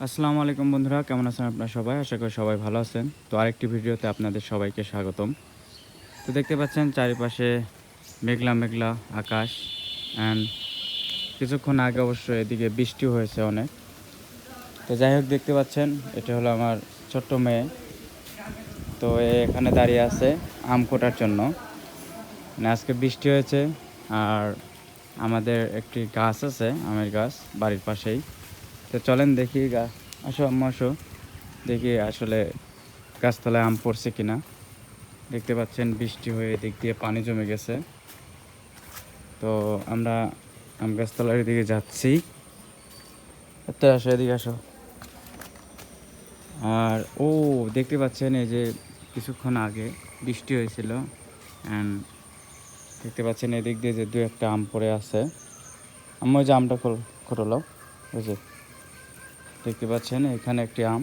আসসালামু আলাইকুম বন্ধুরা, কেমন আছেন আপনারা সবাই? আশা করি সবাই ভালো আছেন। তো আরেকটি ভিডিওতে আপনাদের সবাইকে স্বাগতম। তো দেখতে পাচ্ছেন চারিপাশে মেঘলা মেঘলা আকাশ। অ্যান্ড কিছুক্ষণ আগে অবশ্য এদিকে বৃষ্টি হয়েছে অনেক। তো যাই হোক, দেখতে পাচ্ছেন এটা হলো আমার ছোট্ট মেয়ে। তো এখানে দাঁড়িয়ে আছে আম কোটার জন্য। মানে আজকে বৃষ্টি হয়েছে, আর আমাদের একটি গাছ আছে, আমের গাছ, বাড়ির পাশেই। তো চলেন দেখি, আসো আম্মা আসো, দেখি আসলে গাছতলায় আম পড়ছে কিনা। দেখতে পাচ্ছেন বৃষ্টি হয়ে দিক দিয়ে পানি জমে গেছে। তো আমরা আম গাছতলার দিকে যাচ্ছি। এত আসো, এদিকে আসো। আর দেখতে পাচ্ছেন এই যে কিছুক্ষণ আগে বৃষ্টি হয়েছিল, অ্যান্ড দেখতে পাচ্ছেন এদিক দিয়ে যে দু একটা আম পড়ে আছে। আমি ওই যে আমটা খোটলো, ওই যে দেখতে পাচ্ছেন এখানে একটি আম,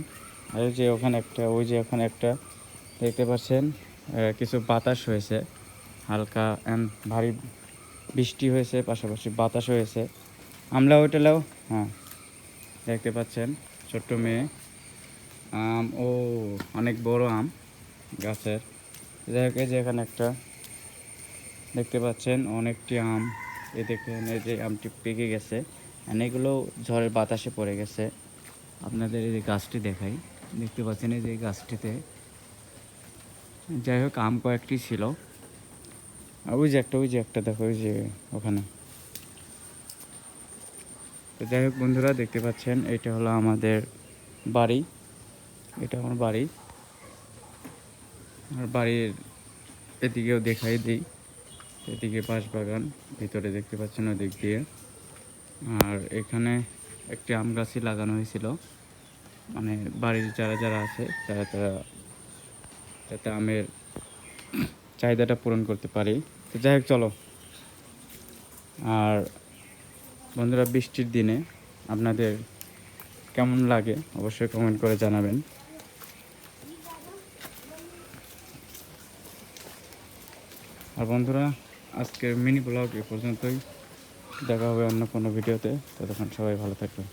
আর ওই যে ওখানে একটা, ওই যে ওখানে একটা দেখতে পাচ্ছেন। কিছু বাতাস হয়েছে হালকা, অ্যান্ড ভারী বৃষ্টি হয়েছে, পাশাপাশি বাতাস হয়েছে। আমলা ওইটালাও, হ্যাঁ দেখতে পাচ্ছেন ছোট্ট মেয়ে। আম অনেক বড় আম গাছের। যাই হোক, এই যে এখানে একটা দেখতে পাচ্ছেন অনেকটি আম। এই দেখেন এই যে আমটি পেকে গেছে, অ্যান্ড এগুলো ঝড়ের বাতাসে পড়ে গেছে। আপনাদের এই যে গাছটি দেখাই, দেখতে পাচ্ছেন এই যে গাছটিতে, যাই হোক আম কয়েকটি ছিল। আর ওই যে একটা দেখো, ওই যে ওখানে। তো যাই হোক বন্ধুরা, দেখতে পাচ্ছেন এটা হলো আমাদের বাড়ি। এটা আমার বাড়ি। আর বাড়ির এদিকেও দেখাই দিই, এদিকে বাঁশবাগান, ভিতরে দেখতে পাচ্ছেন ওই দিক দিয়ে। আর এখানে একটি আম গাছই লাগানো হয়েছিল, মানে বাড়ির যারা যারা আছে তারা তারা যাতে আমের চাহিদাটা পূরণ করতে পারি। তো যাই হোক চলো। আর বন্ধুরা, বৃষ্টির দিনে আপনাদের কেমন লাগে অবশ্যই কমেন্ট করে জানাবেন। আর বন্ধুরা, আজকের মিনি ব্লগ এ পর্যন্তই। দেখা হবে অন্য কোনো ভিডিওতে। ততক্ষণ সবাই ভালো থাকবেন।